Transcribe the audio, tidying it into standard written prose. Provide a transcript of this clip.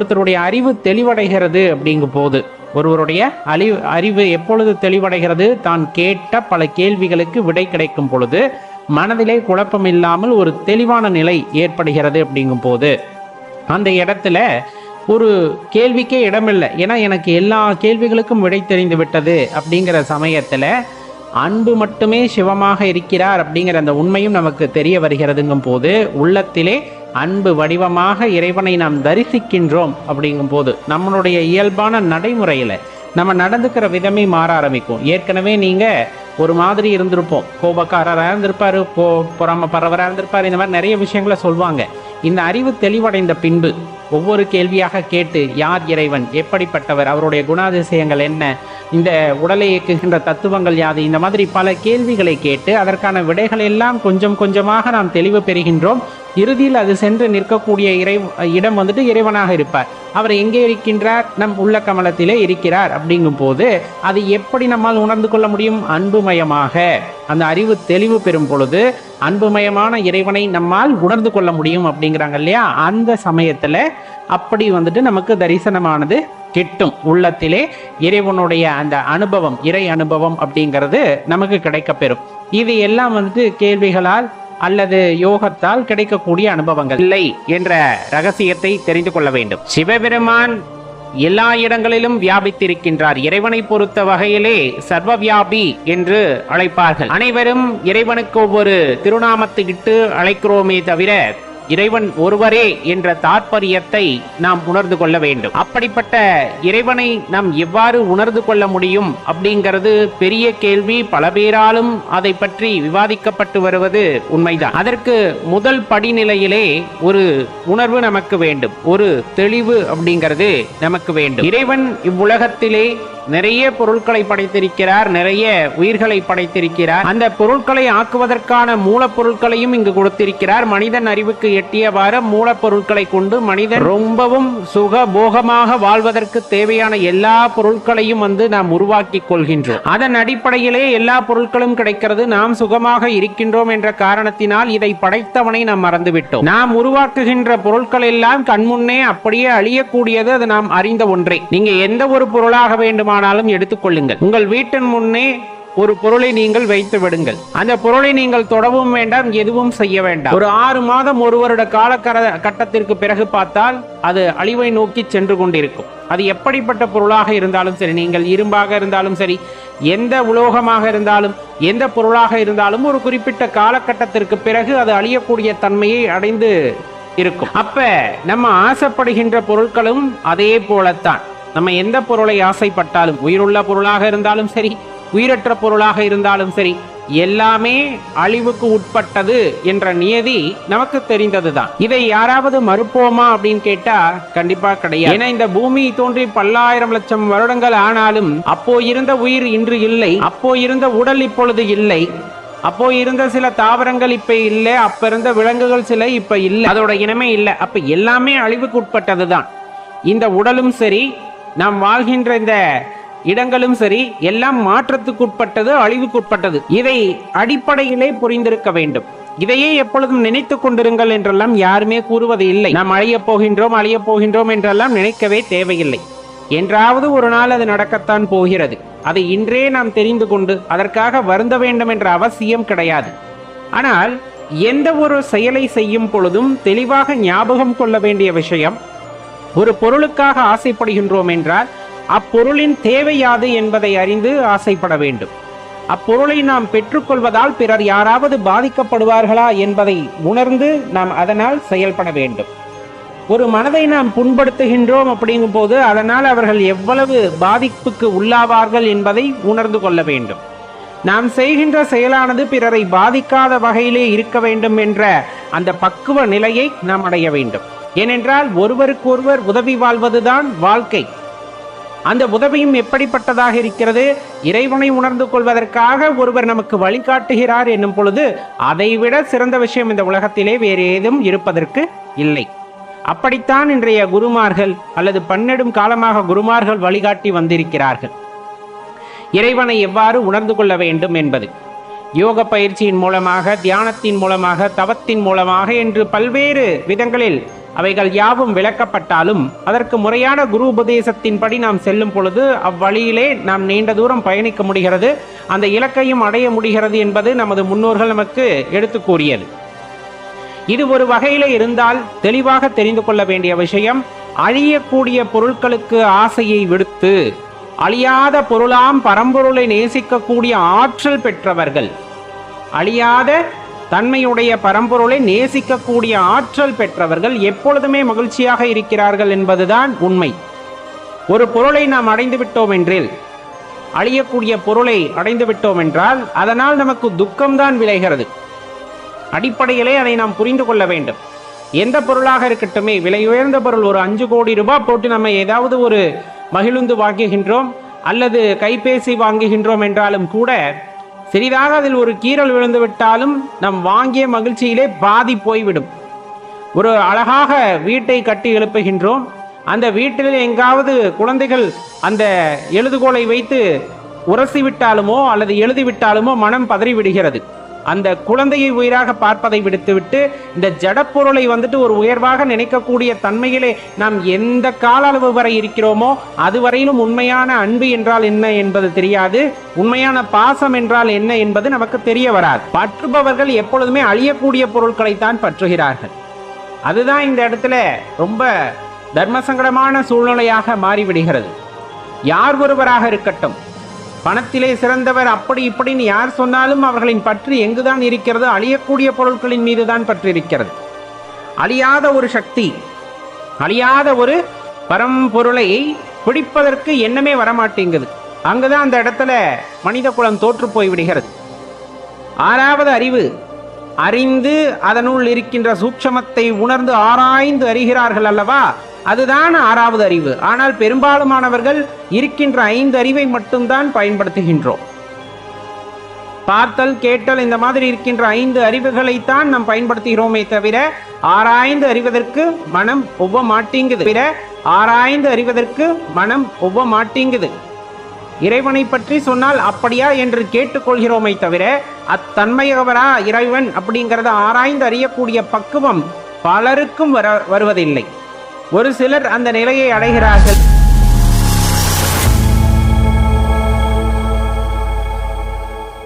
ஒருத்தருடைய அறிவு தெளிவடைகிறது அப்படிங்கும் போது, ஒருவருடைய அறிவு எப்பொழுது தெளிவடைகிறது? தான் கேட்ட பல கேள்விகளுக்கு விடை கிடைக்கும் பொழுது மனதிலே குழப்பம் இல்லாமல் ஒரு தெளிவான நிலை ஏற்படுகிறது அப்படிங்கும் போது, அந்த இடத்துல ஒரு கேள்விக்கே இடமில்லை. ஏன்னா எனக்கு எல்லா கேள்விகளுக்கும் விடை தெரிந்து விட்டது அப்படிங்கிற சமயத்தில் அன்பு மட்டுமே சிவமாக இருக்கிறார் அப்படிங்கிற அந்த உண்மையும் நமக்கு தெரிய வருகிறதுங்கும் போது, உள்ளத்திலே அன்பு வடிவமாக இறைவனை நாம் தரிசிக்கின்றோம் அப்படிங்கும் போது நம்மளுடைய இயல்பான நடைமுறையில் நம்ம நடந்துக்கிற விதமே மாற ஆரம்பிக்கும். ஏற்கனவே நீங்கள் ஒரு மாதிரி இருந்திருப்போம், கோபக்காரராக இருந்திருப்பார், பொறாமப்படுறவராக இருந்திருப்பார், இந்த மாதிரி நிறைய விஷயங்களை சொல்லுவாங்க. இந்த அறிவு தெளிவடைந்த பின்பு ஒவ்வொரு கேள்வியாக கேட்டு, யார் இறைவன், எப்படிப்பட்டவர், அவருடைய குணாதிசயங்கள் என்ன, இந்த உடலை இயக்குகின்ற தத்துவங்கள் யாது, இந்த மாதிரி பல கேள்விகளை கேட்டு அதற்கான விடைகள் எல்லாம் கொஞ்சம் கொஞ்சமாக நாம் தெளிவு பெறுகின்றோம். இறுதியில் அது சென்று நிற்கக்கூடிய இடம் வந்துட்டு இறைவனாக இருப்பார். அவர் எங்கே இருக்கின்றார்? நம் உள்ள கமலத்திலே இருக்கிறார். அப்படிங்கும் போது அது எப்படி நம்மால் உணர்ந்து கொள்ள முடியும்? அன்புமயமாக. அந்த அறிவு தெளிவு பெறும் பொழுது அன்புமயமான இறைவனை நம்மால் உணர்ந்து கொள்ள முடியும் அப்படிங்கிறாங்க இல்லையா? அந்த சமயத்துல அப்படி வந்துட்டு நமக்கு தரிசனமானது கிட்டும். உள்ளத்திலே இறைவனுடைய அந்த அனுபவம், இறை அனுபவம் அப்படிங்கிறது நமக்கு கிடைக்கப்பெறும். இது எல்லாம் வந்துட்டு கேள்விகளால் அல்லது யோகத்தால் கிடைக்கக்கூடிய அனுபவங்கள் இல்லை என்ற ரகசியத்தை தெரிந்து கொள்ள வேண்டும். சிவபெருமான் எல்லா இடங்களிலும் வியாபித்திருக்கின்றார். இறைவனை பொறுத்த வகையிலே சர்வவியாபி என்று அழைப்பார்கள். அனைவரும் இறைவனுக்கு ஒவ்வொரு திருநாமத்தை இட்டு அழைக்கிறோமே தவிர இறைவன் ஒருவரே என்ற தாற்பயத்தை நாம் உணர்ந்து கொள்ள வேண்டும். அப்படிப்பட்ட இறைவனை நாம் எவ்வாறு உணர்ந்து கொள்ள முடியும் அப்படிங்கிறது பெரிய கேள்வி. பல பேராலும் அதை பற்றி விவாதிக்கப்பட்டு வருவது உண்மைதான். அதற்கு முதல் படிநிலையிலே ஒரு உணர்வு நமக்கு வேண்டும், ஒரு தெளிவு அப்படிங்கிறது நமக்கு வேண்டும். இறைவன் இவ்வுலகத்திலே நிறைய பொருட்களை படைத்திருக்கிறார், நிறைய உயிர்களை படைத்திருக்கிறார். அந்த பொருட்களை ஆக்குவதற்கான மூலப்பொருட்களையும் இங்கு கொடுத்திருக்கிறார். மனிதன் அறிவுக்கு எட்டியவாறு மூலப்பொருட்களை கொண்டு மனிதன் ரொம்பவும் சுகபோகமாக வாழ்வதற்கு தேவையான எல்லா பொருட்களையும் நாம் உருவாக்கி கொள்கின்றோம். அதன் அடிப்படையிலே எல்லா பொருட்களும் கிடைக்கிறது. நாம் சுகமாக இருக்கின்றோம் என்ற காரணத்தினால் இதை படைத்தவனை நாம் மறந்துவிட்டோம். நாம் உருவாக்குகின்ற பொருட்கள் எல்லாம் கண்முன்னே அப்படியே அழியக்கூடியது. அது நாம் அறிந்த ஒன்றே. நீங்க எந்த ஒரு பொருளாக வேண்டும் எடுத்துக்கொள்ளுங்கள். உங்கள் வீட்டின் முன்னே ஒரு பொருளை நீங்கள் வைத்து விடுங்கள். அந்த பொருளை நீங்கள் தொடவும் வேண்டாம், எதுவும் செய்ய வேண்டாம். ஒரு 6 மாதம், ஒரு வருட கால கட்டத்திற்கு பிறகு பார்த்தால் அது அழிவை நோக்கி சென்று கொண்டிருக்கும். அது எப்படிப்பட்ட பொருளாக இருந்தாலும் சரி, நீங்கள் இரும்பாக இருந்தாலும் சரி, எந்த உலோகமாக இருந்தாலும், எந்த பொருளாக இருந்தாலும் ஒரு குறிப்பிட்ட காலகட்டத்திற்கு பிறகு அது அழியக்கூடிய தன்மையை அடைந்து இருக்கும். அப்ப நம்ம ஆசைப்படுகின்ற பொருட்களும் அதே போலத்தான். நம்ம எந்த பொருளை ஆசைப்பட்டாலும், உயிருள்ள பொருளாக இருந்தாலும் சரி, உயிரற்ற பொருளாக இருந்தாலும் சரி, எல்லாமே அழிவுக்கு உட்பட்டது என்ற நியதி நமக்கு தெரிந்ததுதான். இதை யாராவது மறுப்போமா அப்படின்னு கேட்டா கண்டிப்பா கிடையாது. ஏன்னா இந்த பூமி தோன்றி பல்லாயிரம் லட்சம் வருடங்கள் ஆனாலும் அப்போ இருந்த உயிர் இன்று இல்லை, அப்போ இருந்த உடல் இப்பொழுது இல்லை, அப்போ இருந்த சில தாவரங்கள் இப்ப இல்லை, அப்ப இருந்த விலங்குகள் சில இப்ப இல்லை, அதோட இனமே இல்லை. அப்ப எல்லாமே அழிவுக்கு உட்பட்டதுதான். இந்த உடலும் சரி, நாம் வாழ்கின்ற இந்த இடங்களும் சரி, எல்லாம் மாற்றத்துக்குட்பட்டது, அழிவுக்குட்பட்டது. இதை அடிப்படையிலே புரிந்திருக்க வேண்டும். இதையே எப்பொழுதும் நினைத்து கொண்டிருங்கள் என்றெல்லாம் யாருமே கூறுவது இல்லை. நாம் அழியப் போகின்றோம் என்றெல்லாம் நினைக்கவே தேவையில்லை. என்றாவது ஒரு நாள் அது நடக்கத்தான் போகிறது. அதை இன்றே நாம் தெரிந்து கொண்டு அதற்காக வருந்த வேண்டும் என்ற அவசியம் கிடையாது. ஆனால் எந்த ஒரு செயலை செய்யும் பொழுதும் தெளிவாக ஞாபகம் கொள்ள வேண்டிய விஷயம், ஒரு பொருளுக்காக ஆசைப்படுகின்றோம் என்றால் அப்பொருளின் தேவை யாது என்பதை அறிந்து ஆசைப்பட வேண்டும். அப்பொருளை நாம் பெற்றுக்கொள்வதால் பிறர் யாராவது பாதிக்கப்படுவார்களா என்பதை உணர்ந்து நாம் அதனால் செயல்பட வேண்டும். ஒரு மனதை நாம் புண்படுத்துகின்றோம் அப்படிங்கும் போது அதனால் அவர்கள் எவ்வளவு பாதிப்புக்கு உள்ளாவார்கள் என்பதை உணர்ந்து கொள்ள வேண்டும். நாம் செய்கின்ற செயலானது பிறரை பாதிக்காத வகையிலே இருக்க வேண்டும் என்ற அந்த பக்குவ நிலையை நாம் அடைய வேண்டும். ஏனென்றால் ஒருவருக்கு ஒருவர் உதவி வாழ்வதுதான் வாழ்க்கை. அந்த உதவியும் எப்படிப்பட்டதாக இருக்கிறது? இறைவனை உணர்ந்து கொள்வதற்காக ஒருவர் நமக்கு வழிகாட்டுகிறார் என்னும் பொழுது அதைவிட சிறந்த விஷயம் இந்த உலகத்திலே வேறு ஏதும் இருப்பதற்கு இல்லை. அப்படித்தான் இன்றைய குருமார்கள் அல்லது பன்னெடும் காலமாக குருமார்கள் வழிகாட்டி வந்திருக்கிறார்கள். இறைவனை எவ்வாறு உணர்ந்து கொள்ள வேண்டும் என்பது யோக பயிற்சியின் மூலமாக, தியானத்தின் மூலமாக, தவத்தின் மூலமாக என்று பல்வேறு விதங்களில் அவைகள் யாவும் விளக்கப்பட்டாலும் அதற்கு முறையான குரு உபதேசத்தின்படி நாம் செல்லும் பொழுது அவ்வழியிலே நாம் நீண்ட தூரம் பயணிக்க முடிகிறது, அந்த இலக்கையும் அடைய முடிகிறது என்பது நமது முன்னோர்கள் நமக்கு எடுத்து கூறியது. இது ஒரு வகையில இருந்தால் தெளிவாக தெரிந்து கொள்ள வேண்டிய விஷயம், அழியக்கூடிய பொருட்களுக்கு ஆசையை விடுத்து அழியாத பொருளாம் பரம்பொருளை நேசிக்கக்கூடிய ஆற்றல் பெற்றவர்கள், அழியாத தன்மையுடைய பரம்பொருளை நேசிக்கக்கூடிய ஆற்றல் பெற்றவர்கள் எப்பொழுதுமே மகிழ்ச்சியாக இருக்கிறார்கள் என்பதுதான் உண்மை. ஒரு பொருளை நாம் அடைந்து விட்டோம் என்றில், அழியக்கூடிய பொருளை அடைந்து விட்டோம் என்றால் அதனால் நமக்கு துக்கம்தான் விளைகிறது. அடிப்படையிலே அதை நாம் புரிந்து கொள்ள வேண்டும். எந்த பொருளாக இருக்கட்டுமே, விலை உயர்ந்த பொருள், ஒரு 5 கோடி ரூபாய் போட்டு நம்ம ஏதாவது ஒரு மகிழுந்து வாங்குகின்றோம் அல்லது கைபேசி வாங்குகின்றோம் என்றாலும் கூட சிறிதாக அதில் ஒரு கீறல் விழுந்து விட்டாலும் நம் வாங்கிய மகிழ்ச்சியிலே பாதி போய்விடும். ஒரு அழகாக வீட்டை கட்டி எழுப்புகின்றோம், அந்த வீட்டில் எங்காவது குழந்தைகள் அந்த எழுதுகோலை வைத்து உரசிவிட்டாலுமோ அல்லது எழுதிவிட்டாலுமோ மனம் பதறிவிடுகிறது. அந்த குழந்தையை உயிராக பார்ப்பதை விடுத்துவிட்டு இந்த ஜடப்பொருளை ஒரு உயர்வாக நினைக்கக்கூடிய தன்மையிலே நாம் எந்த கால அளவு வரை இருக்கிறோமோ அதுவரையிலும் உண்மையான அன்பு என்றால் என்ன என்பது தெரியாது, உண்மையான பாசம் என்றால் என்ன என்பது நமக்கு தெரிய வராது. பற்றுபவர்கள் எப்பொழுதுமே அழியக்கூடிய பொருட்களைத்தான் பற்றுகிறார்கள். அதுதான் இந்த இடத்துல ரொம்ப தர்மசங்கடமான சூழ்நிலையாக மாறிவிடுகிறது. யார் ஒருவராக இருக்கட்டும், பணத்திலே சிறந்தவர் அப்படி இப்படின்னு யார் சொன்னாலும் அவர்களின் பற்று எங்குதான் இருக்கிறது? அழியக்கூடிய பொருட்களின் மீது தான் பற்று இருக்கிறது. அழியாத ஒரு சக்தி, அழியாத ஒரு பரம்பொருளை பிடிப்பதற்கு எண்ணமே வரமாட்டேங்குது. அங்குதான் அந்த இடத்துல மனித குலம் தோற்று போய்விடுகிறது. 6வது அறிவு, அறிந்து அதனுள் இருக்கின்ற சூட்சமத்தை உணர்ந்து ஆராய்ந்து அறிகிறார்கள் அல்லவா, அதுதான் 6வது அறிவு. ஆனால் பெரும்பாலுமானவர்கள் இருக்கின்ற 5 அறிவை மட்டும்தான் பயன்படுத்துகின்றோம். பார்த்தல், கேட்டல், இந்த மாதிரி இருக்கின்ற 5 அறிவுகளைத்தான் நாம் பயன்படுத்துகிறோமே தவிர ஆராய்ந்து அறிவதற்கு மனம் ஒவ்வ மாட்டேங்குது. இறைவனை பற்றி சொன்னால் அப்படியா என்று கேட்டுக்கொள்கிறோமை தவிர அத்தன்மையவரா இறைவன் அப்படிங்கிறத ஆராய்ந்து அறியக்கூடிய பக்குவம் பலருக்கும் வருவதில்லை. ஒரு சிலர் அந்த நிலையை அடைகிறார்கள்.